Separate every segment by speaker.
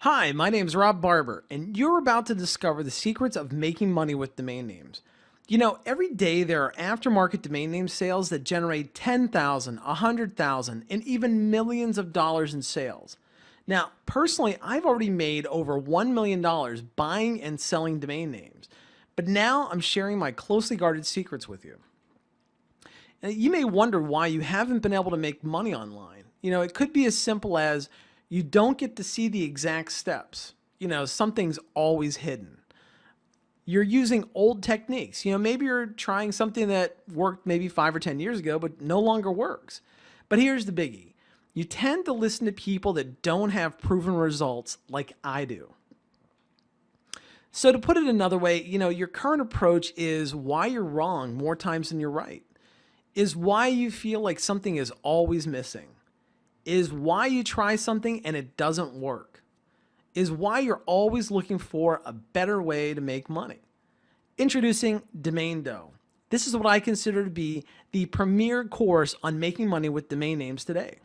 Speaker 1: Hi, my name's Rob Barber, and you're about to discover the secrets of making money with domain names. You know, every day there are aftermarket domain name sales that generate 10,000, 100,000, and even millions of dollars in sales. Now, personally, I've already made over $1 million buying and selling domain names, but now I'm sharing my closely guarded secrets with you. Now, you may wonder why you haven't been able to make money online. You know, it could be as simple as you don't get to see the exact steps. You know, something's always hidden. You're using old techniques. You know, maybe you're trying something that worked maybe 5 or 10 years ago, but no longer works. But here's the biggie. You tend to listen to people that don't have proven results like I do. So to put it another way, you know, your current approach is why you're wrong more times than you're right, is why you feel like something is always missing, is why you try something and it doesn't work, is why you're always looking for a better way to make money. Introducing Domain Dough. This is what I consider to be the premier course on making money with domain names today.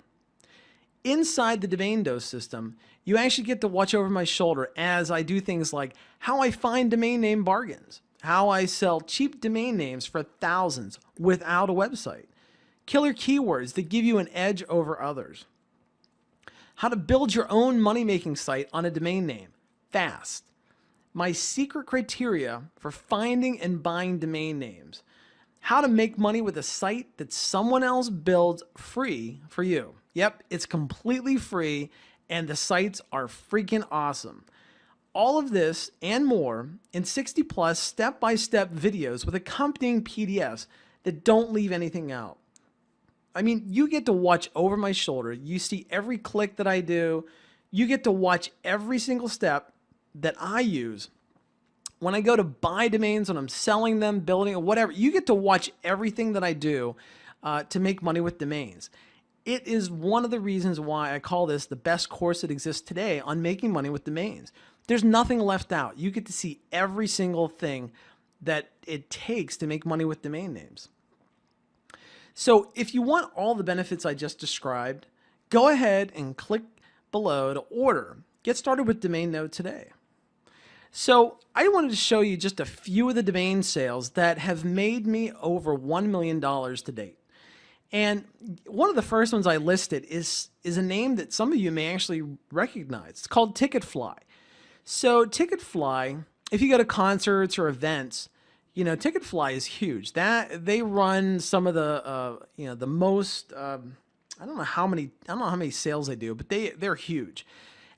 Speaker 1: Inside the Domain Dough system, you actually get to watch over my shoulder as I do things like how I find domain name bargains, how I sell cheap domain names for thousands without a website, killer keywords that give you an edge over others, how to build your own money-making site on a domain name fast, my secret criteria for finding and buying domain names, how to make money with a site that someone else builds free for you. Yep, it's completely free and the sites are freaking awesome. All of this and more in 60 plus step-by-step videos with accompanying PDFs that don't leave anything out. I mean, you get to watch over my shoulder. You see every click that I do. You get to watch every single step that I use. When I go to buy domains, when I'm selling them, building, or whatever, you get to watch everything that I do to make money with domains. It is one of the reasons why I call this the best course that exists today on making money with domains. There's nothing left out. You get to see every single thing that it takes to make money with domain names. So if you want all the benefits I just described, go ahead and click below to order. Get started with Domain Dough today. So I wanted to show you just a few of the domain sales that have made me over $1 million to date. And one of the first ones I listed is a name that some of you may actually recognize. It's called Ticketfly. So Ticketfly, if you go to concerts or events, you know, Ticketfly is huge. That they run some of the the most I don't know how many sales they do, but they're huge.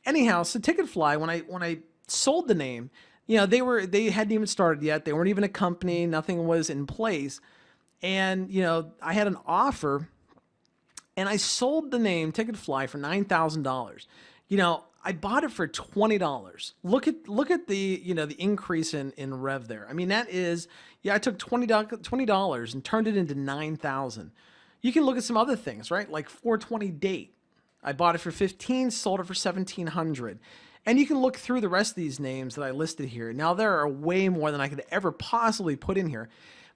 Speaker 1: Anyhow, so Ticketfly, when I sold the name, you know, they hadn't even started yet. They weren't even a company. Nothing was in place. And, you know, I had an offer and I sold the name Ticketfly for $9,000. You know, I bought it for $20. Look at the, you know, the increase in rev there. I mean, that is, yeah, I took $20 and turned it into 9,000. You can look at some other things, right? Like 420 date. I bought it for 15, sold it for 1,700. And you can look through the rest of these names that I listed here. Now, there are way more than I could ever possibly put in here.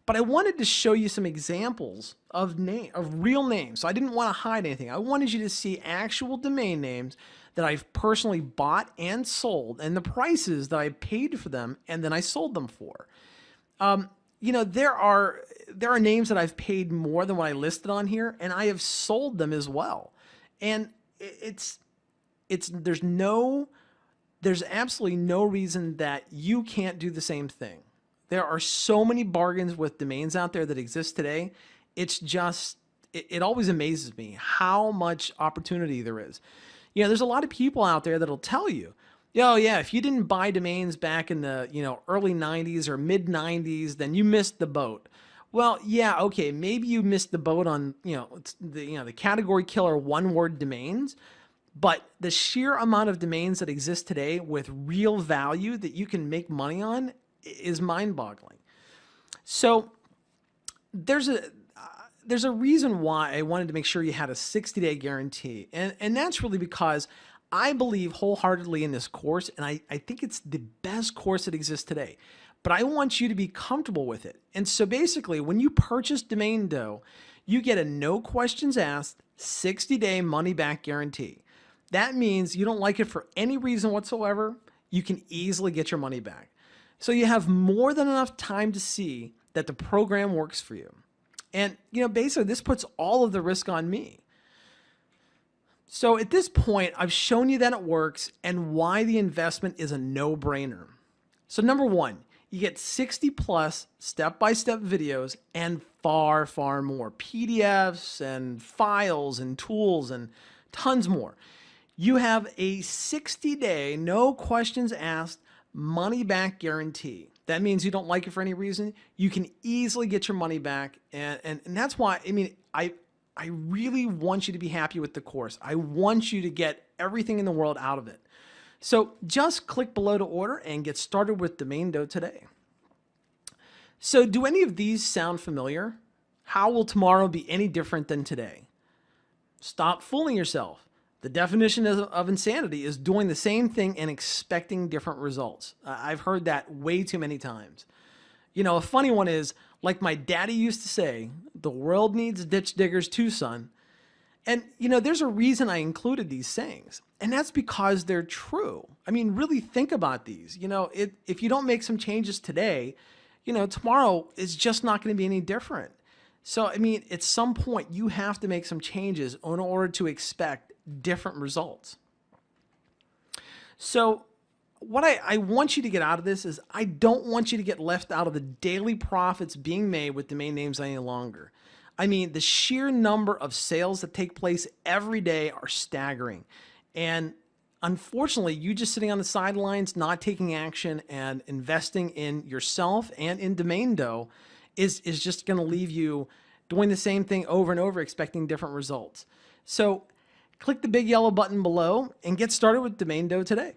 Speaker 1: But I wanted to show you some examples of real names. So I didn't want to hide anything. I wanted you to see actual domain names that I've personally bought and sold and the prices that I paid for them and then I sold them for. You know, there are names that I've paid more than what I listed on here, and I have sold them as well. And there's absolutely no reason that you can't do the same thing. There are so many bargains with domains out there that exist today. It's just, it always amazes me how much opportunity there is. You know, there's a lot of people out there that'll tell you, oh yeah, if you didn't buy domains back in the, you know, early 90s or mid 90s, then you missed the boat. Well, yeah, okay, maybe you missed the boat on, you know, the category killer one-word domains, but the sheer amount of domains that exist today with real value that you can make money on is mind-boggling. So there's a reason why I wanted to make sure you had a 60-day guarantee. And that's really because I believe wholeheartedly in this course, and I think it's the best course that exists today. But I want you to be comfortable with it. And so basically, when you purchase Domain Dough, you get a no questions asked 60-day money-back guarantee. That means you don't like it for any reason whatsoever, you can easily get your money back. So you have more than enough time to see that the program works for you. And, basically this puts all of the risk on me. So at this point, I've shown you that it works and why the investment is a no-brainer. So number one, you get 60 plus step-by-step videos and far, far more PDFs and files and tools and tons more. You have a 60-day, no questions asked, money back guarantee. That means you don't like it for any reason, you can easily get your money back. And that's why, I really want you to be happy with the course. I want you to get everything in the world out of it. So just click below to order and get started with Domain Dough today. So do any of these sound familiar? How will tomorrow be any different than today? Stop fooling yourself. The definition of insanity is doing the same thing and expecting different results. I've heard that way too many times. A funny one is, like my daddy used to say, the world needs ditch diggers too, son. And, there's a reason I included these sayings, and that's because they're true. Really think about these. If you don't make some changes today, tomorrow is just not going to be any different. So, at some point, you have to make some changes in order to expect different results. So, what I want you to get out of this is I don't want you to get left out of the daily profits being made with domain names any longer. The sheer number of sales that take place every day are staggering. And unfortunately, you just sitting on the sidelines, not taking action and investing in yourself and in Domain Dough is just going to leave you doing the same thing over and over, expecting different results. So click the big yellow button below and get started with Domain Dough today.